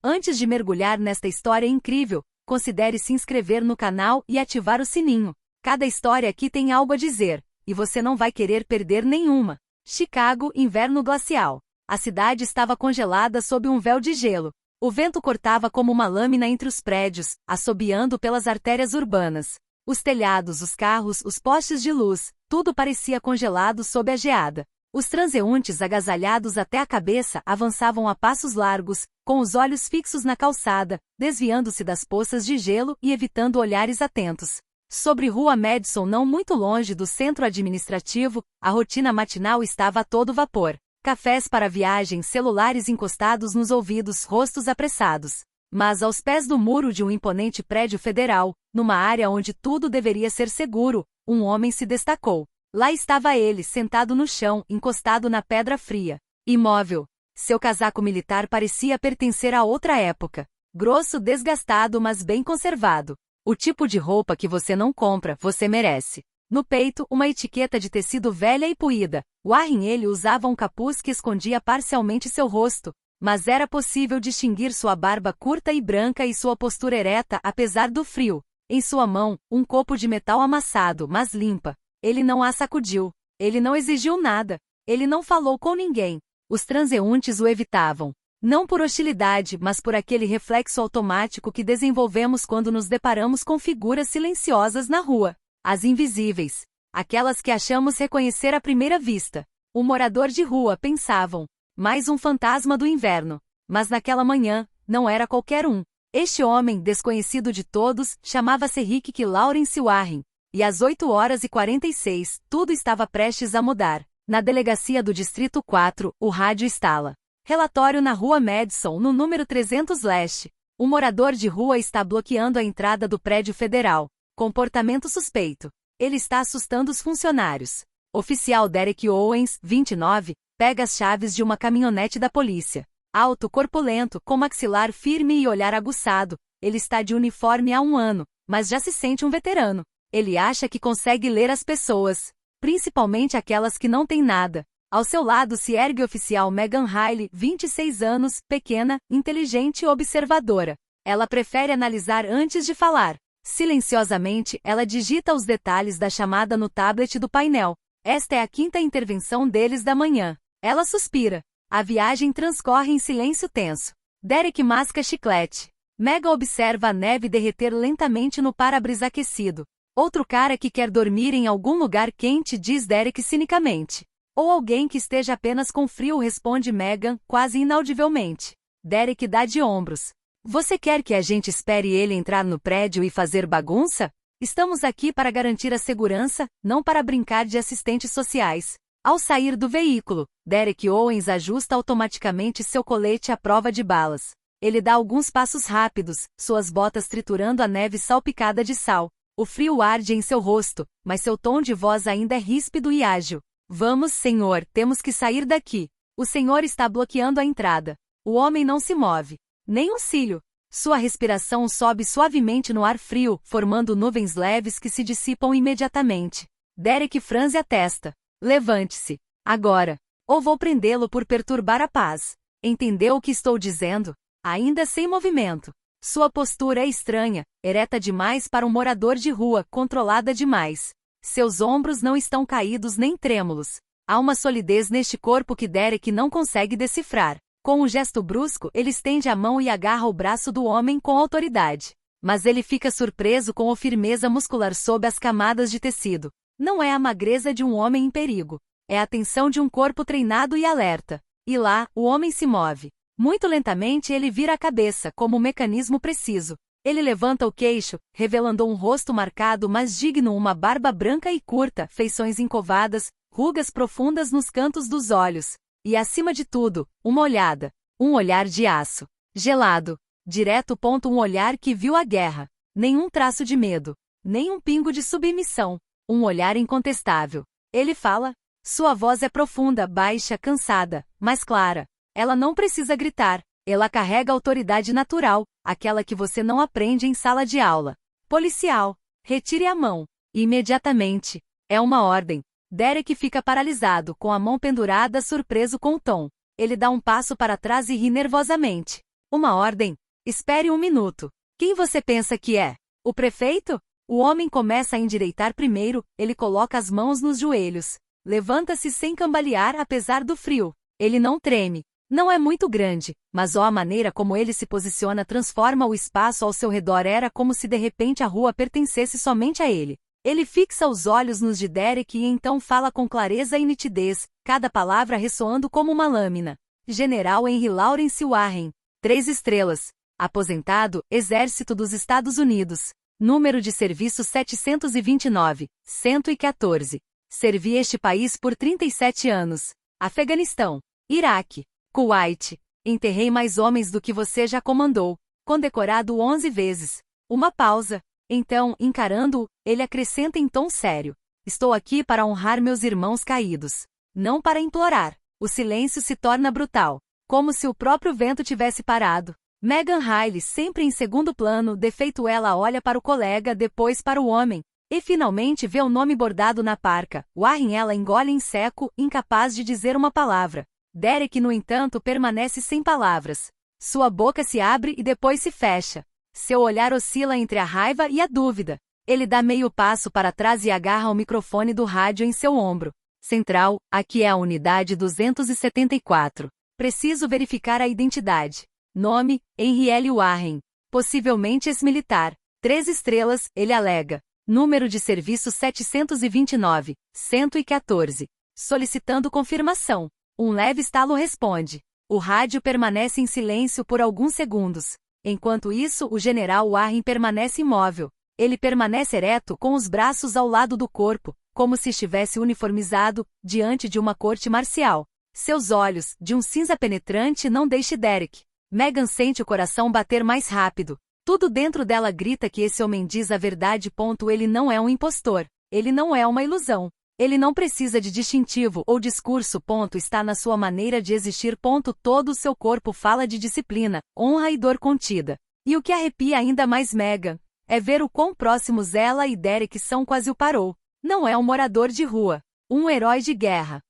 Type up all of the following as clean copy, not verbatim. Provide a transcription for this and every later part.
Antes de mergulhar nesta história incrível, considere se inscrever no canal e ativar o sininho. Cada história aqui tem algo a dizer, e você não vai querer perder nenhuma. Chicago, inverno glacial. A cidade estava congelada sob um véu de gelo. O vento cortava como uma lâmina entre os prédios, assobiando pelas artérias urbanas. Os telhados, os carros, os postes de luz, tudo parecia congelado sob a geada. Os transeuntes agasalhados até a cabeça avançavam a passos largos, com os olhos fixos na calçada, desviando-se das poças de gelo e evitando olhares atentos. Sobre Rua Madison, não muito longe do centro administrativo, a rotina matinal estava a todo vapor. Cafés para viagem, celulares encostados nos ouvidos, rostos apressados. Mas aos pés do muro de um imponente prédio federal, numa área onde tudo deveria ser seguro, um homem se destacou. Lá estava ele, sentado no chão, encostado na pedra fria. Imóvel. Seu casaco militar parecia pertencer a outra época. Grosso, desgastado, mas bem conservado. O tipo de roupa que você não compra, você merece. No peito, uma etiqueta de tecido velha e puída. Warren ele usava um capuz que escondia parcialmente seu rosto, mas era possível distinguir sua barba curta e branca e sua postura ereta apesar do frio. Em sua mão, um copo de metal amassado, mas limpa. Ele não a sacudiu. Ele não exigiu nada. Ele não falou com ninguém. Os transeuntes o evitavam. Não por hostilidade, mas por aquele reflexo automático que desenvolvemos quando nos deparamos com figuras silenciosas na rua. As invisíveis. Aquelas que achamos reconhecer à primeira vista. O morador de rua, pensavam. Mais um fantasma do inverno. Mas naquela manhã, não era qualquer um. Este homem, desconhecido de todos, chamava-se Rick Lawrence Warren. E às 8h46, tudo estava prestes a mudar. Na delegacia do Distrito 4, o rádio estala. Relatório na Rua Madison, no número 300 Leste. Um morador de rua está bloqueando a entrada do prédio federal. Comportamento suspeito. Ele está assustando os funcionários. Oficial Derek Owens, 29, pega as chaves de uma caminhonete da polícia. Alto, corpulento, com maxilar firme e olhar aguçado. Ele está de uniforme há um ano, mas já se sente um veterano. Ele acha que consegue ler as pessoas, principalmente aquelas que não têm nada. Ao seu lado se ergue o oficial Megan Riley, 26 anos, pequena, inteligente e observadora. Ela prefere analisar antes de falar. Silenciosamente, ela digita os detalhes da chamada no tablet do painel. Esta é a quinta intervenção deles da manhã. Ela suspira. A viagem transcorre em silêncio tenso. Derek masca chiclete. Megan observa a neve derreter lentamente no para-brisa aquecido. Outro cara que quer dormir em algum lugar quente, diz Derek cinicamente. Ou alguém que esteja apenas com frio, responde Megan, quase inaudivelmente. Derek dá de ombros. Você quer que a gente espere ele entrar no prédio e fazer bagunça? Estamos aqui para garantir a segurança, não para brincar de assistentes sociais. Ao sair do veículo, Derek Owens ajusta automaticamente seu colete à prova de balas. Ele dá alguns passos rápidos, suas botas triturando a neve salpicada de sal. O frio arde em seu rosto, mas seu tom de voz ainda é ríspido e ágil. Vamos, senhor, temos que sair daqui. O senhor está bloqueando a entrada. O homem não se move. Nem um cílio. Sua respiração sobe suavemente no ar frio, formando nuvens leves que se dissipam imediatamente. Derek franze a testa. Levante-se. Agora. Ou vou prendê-lo por perturbar a paz. Entendeu o que estou dizendo? Ainda sem movimento. Sua postura é estranha, ereta demais para um morador de rua, controlada demais. Seus ombros não estão caídos nem trêmulos. Há uma solidez neste corpo que Derek não consegue decifrar. Com um gesto brusco, ele estende a mão e agarra o braço do homem com autoridade. Mas ele fica surpreso com a firmeza muscular sob as camadas de tecido. Não é a magreza de um homem em perigo. É a tensão de um corpo treinado e alerta. E lá, o homem se move. Muito lentamente ele vira a cabeça, como um mecanismo preciso. Ele levanta o queixo, revelando um rosto marcado mas digno, uma barba branca e curta, feições encovadas, rugas profundas nos cantos dos olhos. E acima de tudo, uma olhada. Um olhar de aço. Gelado. Direto. Um olhar que viu a guerra. Nenhum traço de medo. Nem um pingo de submissão. Um olhar incontestável. Ele fala. Sua voz é profunda, baixa, cansada, mas clara. Ela não precisa gritar. Ela carrega autoridade natural, aquela que você não aprende em sala de aula. Policial. Retire a mão. Imediatamente. É uma ordem. Derek fica paralisado, com a mão pendurada, surpreso com o tom. Ele dá um passo para trás e ri nervosamente. Uma ordem? Espere um minuto. Quem você pensa que é? O prefeito? O homem começa a endireitar primeiro, ele coloca as mãos nos joelhos. Levanta-se sem cambalear apesar do frio. Ele não treme. Não é muito grande, mas a maneira como ele se posiciona transforma o espaço ao seu redor. Era como se de repente a rua pertencesse somente a ele. Ele fixa os olhos nos de Derek e então fala com clareza e nitidez, cada palavra ressoando como uma lâmina. General Henry Lawrence Warren. 3 estrelas. Aposentado, Exército dos Estados Unidos. Número de serviço 729, 114. Servi este país por 37 anos. Afeganistão, Iraque, Kuwait. Enterrei mais homens do que você já comandou. Condecorado 11 vezes. Uma pausa. Então, encarando-o, ele acrescenta em tom sério. Estou aqui para honrar meus irmãos caídos. Não para implorar. O silêncio se torna brutal. Como se o próprio vento tivesse parado. Megan Riley, sempre em segundo plano, defeito ela olha para o colega, depois para o homem. E finalmente vê o nome bordado na parca. Warren ela engole em seco, incapaz de dizer uma palavra. Derek, no entanto, permanece sem palavras. Sua boca se abre e depois se fecha. Seu olhar oscila entre a raiva e a dúvida. Ele dá meio passo para trás e agarra o microfone do rádio em seu ombro. Central, aqui é a unidade 274. Preciso verificar a identidade. Nome, Henry L. Warren. Possivelmente ex-militar. 3 estrelas, ele alega. Número de serviço 729, 114. Solicitando confirmação. Um leve estalo responde. O rádio permanece em silêncio por alguns segundos. Enquanto isso, o general Warren permanece imóvel. Ele permanece ereto com os braços ao lado do corpo, como se estivesse uniformizado, diante de uma corte marcial. Seus olhos, de um cinza penetrante, não deixam Derek. Megan sente o coração bater mais rápido. Tudo dentro dela grita que esse homem diz a verdade. Ele não é um impostor. Ele não é uma ilusão. Ele não precisa de distintivo ou discurso. Está na sua maneira de existir. Todo o seu corpo fala de disciplina, honra e dor contida. E o que arrepia ainda mais Megan é ver o quão próximos ela e Derek são. Quase o parou. Não é um morador de rua. Um herói de guerra.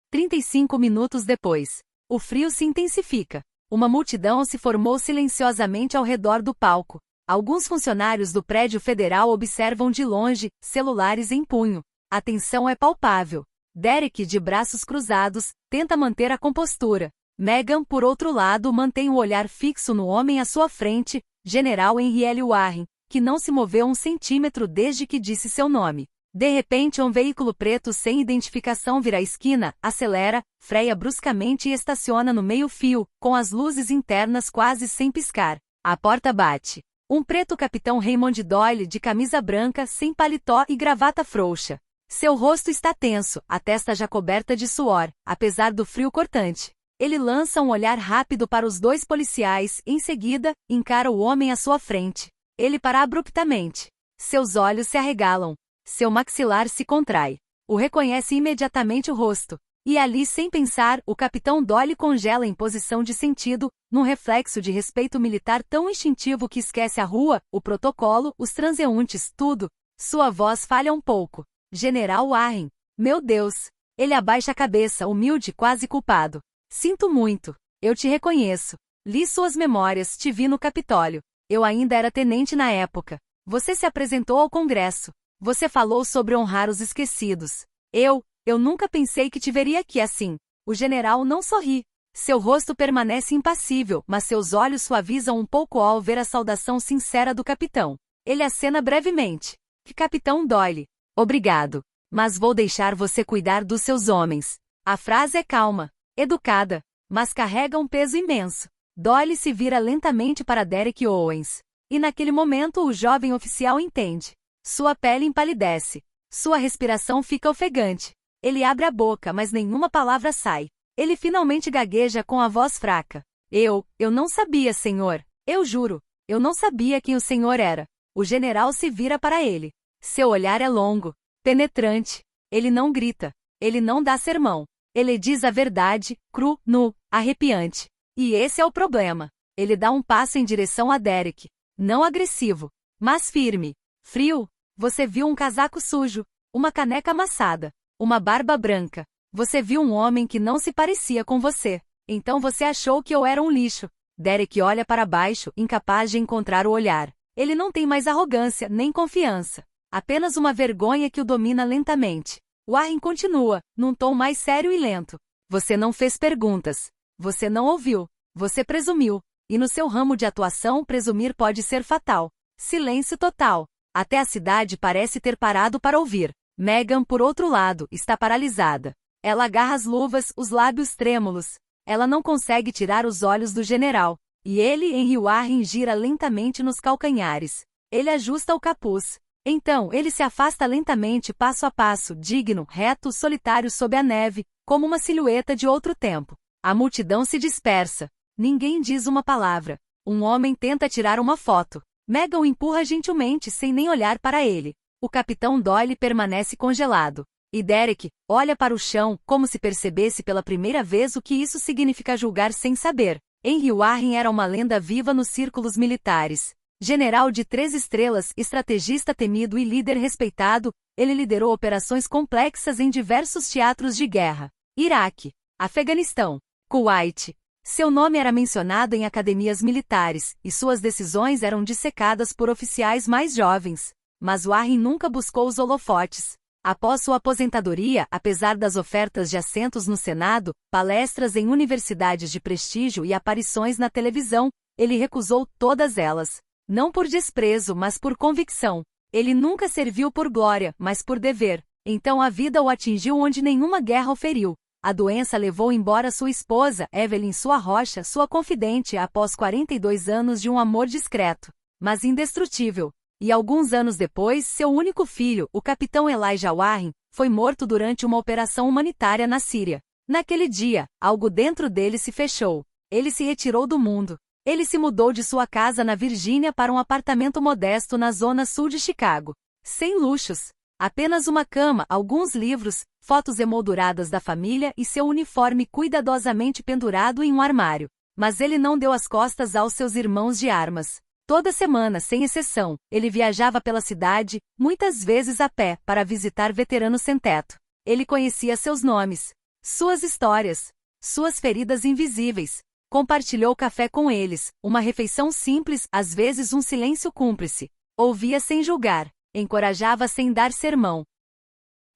35 minutos depois. O frio se intensifica. Uma multidão se formou silenciosamente ao redor do palco. Alguns funcionários do prédio federal observam de longe, celulares em punho. A tensão é palpável. Derek, de braços cruzados, tenta manter a compostura. Megan, por outro lado, mantém o olhar fixo no homem à sua frente, General Henry L. Warren, que não se moveu um centímetro desde que disse seu nome. De repente, um veículo preto sem identificação vira a esquina, acelera, freia bruscamente e estaciona no meio-fio, com as luzes internas quase sem piscar. A porta bate. Um preto capitão Raymond Doyle, de camisa branca, sem paletó e gravata frouxa. Seu rosto está tenso, a testa já coberta de suor, apesar do frio cortante. Ele lança um olhar rápido para os 2 policiais, em seguida, encara o homem à sua frente. Ele para abruptamente. Seus olhos se arregalam. Seu maxilar se contrai. O reconhece imediatamente o rosto. E ali, sem pensar, o capitão Doyle congela em posição de sentido, num reflexo de respeito militar tão instintivo que esquece a rua, o protocolo, os transeuntes, tudo. Sua voz falha um pouco. General Warren. Meu Deus. Ele abaixa a cabeça, humilde, quase culpado. Sinto muito. Eu te reconheço. Li suas memórias, te vi no Capitólio. Eu ainda era tenente na época. Você se apresentou ao Congresso. Você falou sobre honrar os esquecidos. Eu nunca pensei que te veria aqui assim. O general não sorri. Seu rosto permanece impassível, mas seus olhos suavizam um pouco ao ver a saudação sincera do capitão. Ele acena brevemente. Capitão Doyle. Obrigado. Mas vou deixar você cuidar dos seus homens. A frase é calma, educada, mas carrega um peso imenso. Doyle se vira lentamente para Derek Owens. E naquele momento o jovem oficial entende. Sua pele empalidece. Sua respiração fica ofegante. Ele abre a boca, mas nenhuma palavra sai. Ele finalmente gagueja com a voz fraca. Eu não sabia, senhor. Eu juro. Eu não sabia quem o senhor era. O general se vira para ele. Seu olhar é longo, penetrante. Ele não grita. Ele não dá sermão. Ele diz a verdade, cru, nu, arrepiante. E esse é o problema. Ele dá um passo em direção a Derek. Não agressivo, mas firme. Frio. Você viu um casaco sujo, uma caneca amassada, uma barba branca. Você viu um homem que não se parecia com você. Então você achou que eu era um lixo. Derek olha para baixo, incapaz de encontrar o olhar. Ele não tem mais arrogância, nem confiança. Apenas uma vergonha que o domina lentamente. Warren continua, num tom mais sério e lento. Você não fez perguntas. Você não ouviu. Você presumiu. E no seu ramo de atuação, presumir pode ser fatal. Silêncio total. Até a cidade parece ter parado para ouvir. Megan, por outro lado, está paralisada. Ela agarra as luvas, os lábios trêmulos. Ela não consegue tirar os olhos do general. E ele, Henry Warren, gira lentamente nos calcanhares. Ele ajusta o capuz. Então, ele se afasta lentamente, passo a passo, digno, reto, solitário sob a neve, como uma silhueta de outro tempo. A multidão se dispersa. Ninguém diz uma palavra. Um homem tenta tirar uma foto. Megan o empurra gentilmente, sem nem olhar para ele. O capitão Doyle permanece congelado. E Derek olha para o chão, como se percebesse pela primeira vez o que isso significa julgar sem saber. Henry Warren era uma lenda viva nos círculos militares. General de 3 estrelas, estrategista temido e líder respeitado, ele liderou operações complexas em diversos teatros de guerra. Iraque, Afeganistão, Kuwait. Seu nome era mencionado em academias militares, e suas decisões eram dissecadas por oficiais mais jovens. Mas Warren nunca buscou os holofotes. Após sua aposentadoria, apesar das ofertas de assentos no Senado, palestras em universidades de prestígio e aparições na televisão, ele recusou todas elas. Não por desprezo, mas por convicção. Ele nunca serviu por glória, mas por dever. Então a vida o atingiu onde nenhuma guerra o feriu. A doença levou embora sua esposa, Evelyn Sua Rocha, sua confidente, após 42 anos de um amor discreto, mas indestrutível. E alguns anos depois, seu único filho, o capitão Elijah Warren, foi morto durante uma operação humanitária na Síria. Naquele dia, algo dentro dele se fechou. Ele se retirou do mundo. Ele se mudou de sua casa na Virgínia para um apartamento modesto na zona sul de Chicago. Sem luxos. Apenas uma cama, alguns livros, fotos emolduradas da família e seu uniforme cuidadosamente pendurado em um armário. Mas ele não deu as costas aos seus irmãos de armas. Toda semana, sem exceção, ele viajava pela cidade, muitas vezes a pé, para visitar veteranos sem teto. Ele conhecia seus nomes, suas histórias, suas feridas invisíveis. Compartilhou café com eles, uma refeição simples, às vezes um silêncio cúmplice. Ouvia sem julgar, encorajava sem dar sermão.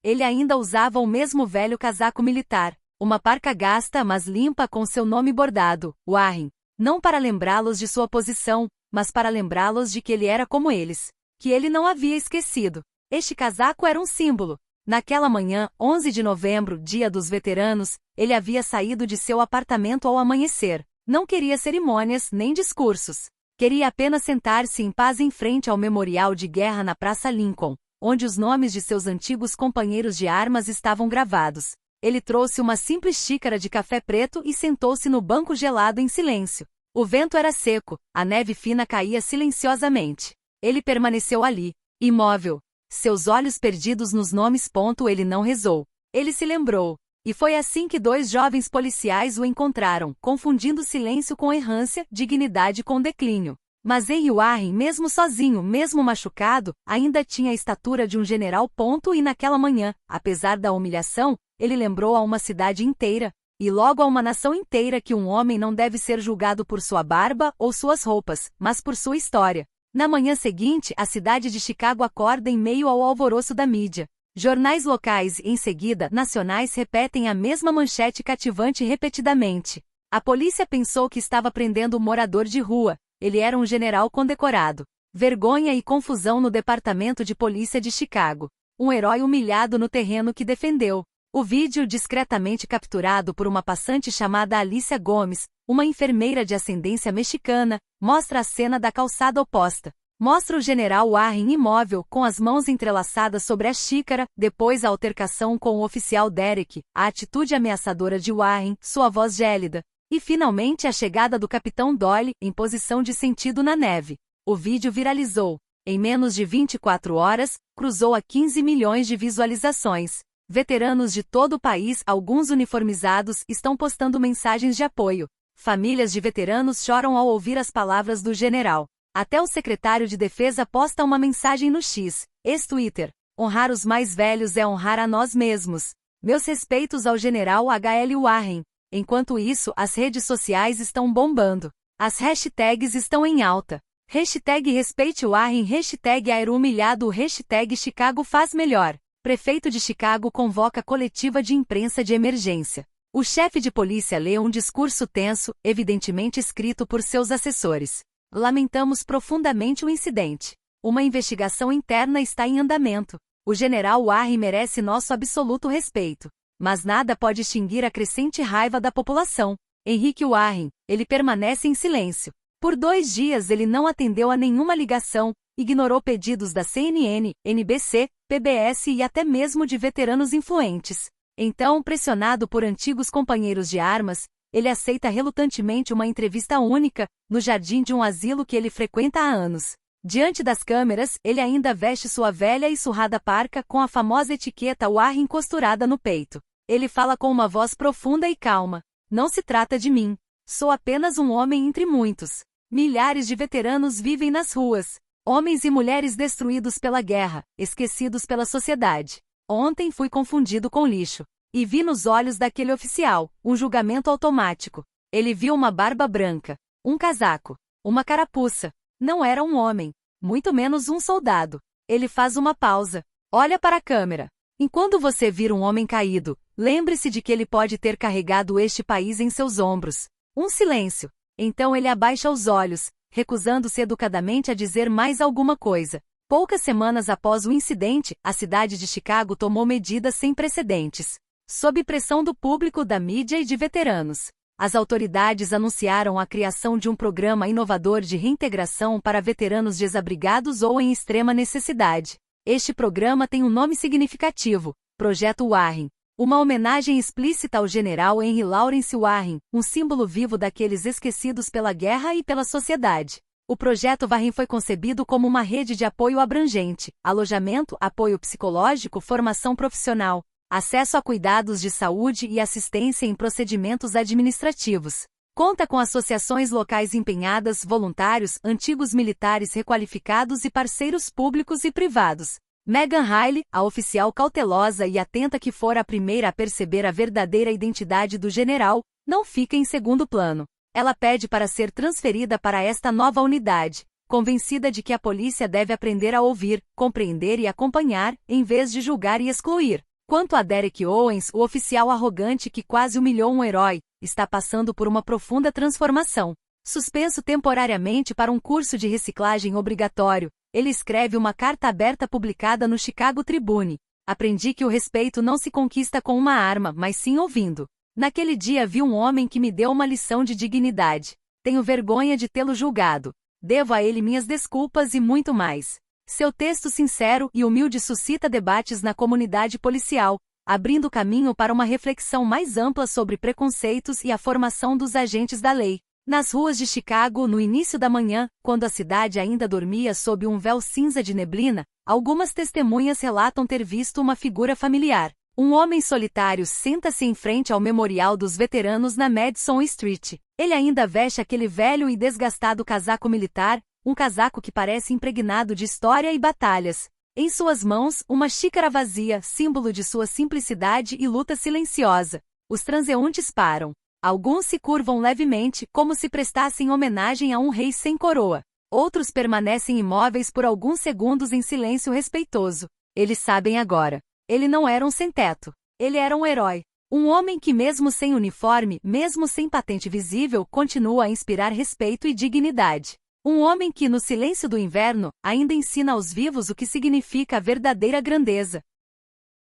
Ele ainda usava o mesmo velho casaco militar, uma parca gasta mas limpa com seu nome bordado, Warren, não para lembrá-los de sua posição, mas para lembrá-los de que ele era como eles, que ele não havia esquecido. Este casaco era um símbolo. Naquela manhã, 11 de novembro, dia dos veteranos, ele havia saído de seu apartamento ao amanhecer. Não queria cerimônias nem discursos. Queria apenas sentar-se em paz em frente ao memorial de guerra na Praça Lincoln, onde os nomes de seus antigos companheiros de armas estavam gravados. Ele trouxe uma simples xícara de café preto e sentou-se no banco gelado em silêncio. O vento era seco, a neve fina caía silenciosamente. Ele permaneceu ali, imóvel. Seus olhos perdidos nos nomes. Ele não rezou. Ele se lembrou. E foi assim que 2 jovens policiais o encontraram, confundindo silêncio com errância, dignidade com declínio. Mas Henry Warren, mesmo sozinho, mesmo machucado, ainda tinha a estatura de um general. E naquela manhã, apesar da humilhação, ele lembrou a uma cidade inteira, e logo a uma nação inteira, que um homem não deve ser julgado por sua barba ou suas roupas, mas por sua história. Na manhã seguinte, a cidade de Chicago acorda em meio ao alvoroço da mídia. Jornais locais e, em seguida, nacionais repetem a mesma manchete cativante repetidamente. A polícia pensou que estava prendendo um morador de rua. Ele era um general condecorado. Vergonha e confusão no departamento de polícia de Chicago. Um herói humilhado no terreno que defendeu. O vídeo, discretamente capturado por uma passante chamada Alicia Gomes, uma enfermeira de ascendência mexicana, mostra a cena da calçada oposta. Mostra o general Warren imóvel, com as mãos entrelaçadas sobre a xícara, depois a altercação com o oficial Derek, a atitude ameaçadora de Warren, sua voz gélida, e finalmente a chegada do capitão Doyle, em posição de sentido na neve. O vídeo viralizou. Em menos de 24 horas, cruzou a 15 milhões de visualizações. Veteranos de todo o país, alguns uniformizados, estão postando mensagens de apoio. Famílias de veteranos choram ao ouvir as palavras do general. Até o secretário de Defesa posta uma mensagem no X, ex-Twitter. Honrar os mais velhos é honrar a nós mesmos. Meus respeitos ao general H.L. Warren. Enquanto isso, as redes sociais estão bombando. As hashtags estão em alta. Hashtag respeite Warren, hashtag Aero humilhado, hashtag Chicago faz melhor. Prefeito de Chicago convoca coletiva de imprensa de emergência. O chefe de polícia lê um discurso tenso, evidentemente escrito por seus assessores. Lamentamos profundamente o incidente. Uma investigação interna está em andamento. O general Warren merece nosso absoluto respeito. Mas nada pode extinguir a crescente raiva da população. Henrique Warren, ele permanece em silêncio. Por 2 dias ele não atendeu a nenhuma ligação, ignorou pedidos da CNN, NBC, PBS e até mesmo de veteranos influentes. Então, pressionado por antigos companheiros de armas, ele aceita relutantemente uma entrevista única, no jardim de um asilo que ele frequenta há anos. Diante das câmeras, ele ainda veste sua velha e surrada parca com a famosa etiqueta Warren costurada no peito. Ele fala com uma voz profunda e calma. Não se trata de mim. Sou apenas um homem entre muitos. Milhares de veteranos vivem nas ruas. Homens e mulheres destruídos pela guerra, esquecidos pela sociedade. Ontem fui confundido com lixo. E vi nos olhos daquele oficial, um julgamento automático. Ele viu uma barba branca, um casaco, uma carapuça. Não era um homem, muito menos um soldado. Ele faz uma pausa. Olha para a câmera. Enquanto você vir um homem caído, lembre-se de que ele pode ter carregado este país em seus ombros. Um silêncio. Então ele abaixa os olhos, recusando-se educadamente a dizer mais alguma coisa. Poucas semanas após o incidente, a cidade de Chicago tomou medidas sem precedentes. Sob pressão do público, da mídia e de veteranos, as autoridades anunciaram a criação de um programa inovador de reintegração para veteranos desabrigados ou em extrema necessidade. Este programa tem um nome significativo, Projeto Warren, uma homenagem explícita ao general Henry Lawrence Warren, um símbolo vivo daqueles esquecidos pela guerra e pela sociedade. O Projeto Warren foi concebido como uma rede de apoio abrangente, alojamento, apoio psicológico, formação profissional, acesso a cuidados de saúde e assistência em procedimentos administrativos. Conta com associações locais empenhadas, voluntários, antigos militares requalificados e parceiros públicos e privados. Megan Riley, a oficial cautelosa e atenta que fora a primeira a perceber a verdadeira identidade do general, não fica em segundo plano. Ela pede para ser transferida para esta nova unidade, convencida de que a polícia deve aprender a ouvir, compreender e acompanhar, em vez de julgar e excluir. Quanto a Derek Owens, o oficial arrogante que quase humilhou um herói, está passando por uma profunda transformação. Suspenso temporariamente para um curso de reciclagem obrigatório, ele escreve uma carta aberta publicada no Chicago Tribune. Aprendi que o respeito não se conquista com uma arma, mas sim ouvindo. Naquele dia vi um homem que me deu uma lição de dignidade. Tenho vergonha de tê-lo julgado. Devo a ele minhas desculpas e muito mais. Seu texto sincero e humilde suscita debates na comunidade policial, abrindo caminho para uma reflexão mais ampla sobre preconceitos e a formação dos agentes da lei. Nas ruas de Chicago, no início da manhã, quando a cidade ainda dormia sob um véu cinza de neblina, algumas testemunhas relatam ter visto uma figura familiar. Um homem solitário senta-se em frente ao Memorial dos Veteranos na Madison Street. Ele ainda veste aquele velho e desgastado casaco militar, um casaco que parece impregnado de história e batalhas. Em suas mãos, uma xícara vazia, símbolo de sua simplicidade e luta silenciosa. Os transeuntes param. Alguns se curvam levemente, como se prestassem homenagem a um rei sem coroa. Outros permanecem imóveis por alguns segundos em silêncio respeitoso. Eles sabem agora. Ele não era um sem-teto. Ele era um herói. Um homem que, mesmo sem uniforme, mesmo sem patente visível, continua a inspirar respeito e dignidade. Um homem que, no silêncio do inverno, ainda ensina aos vivos o que significa a verdadeira grandeza.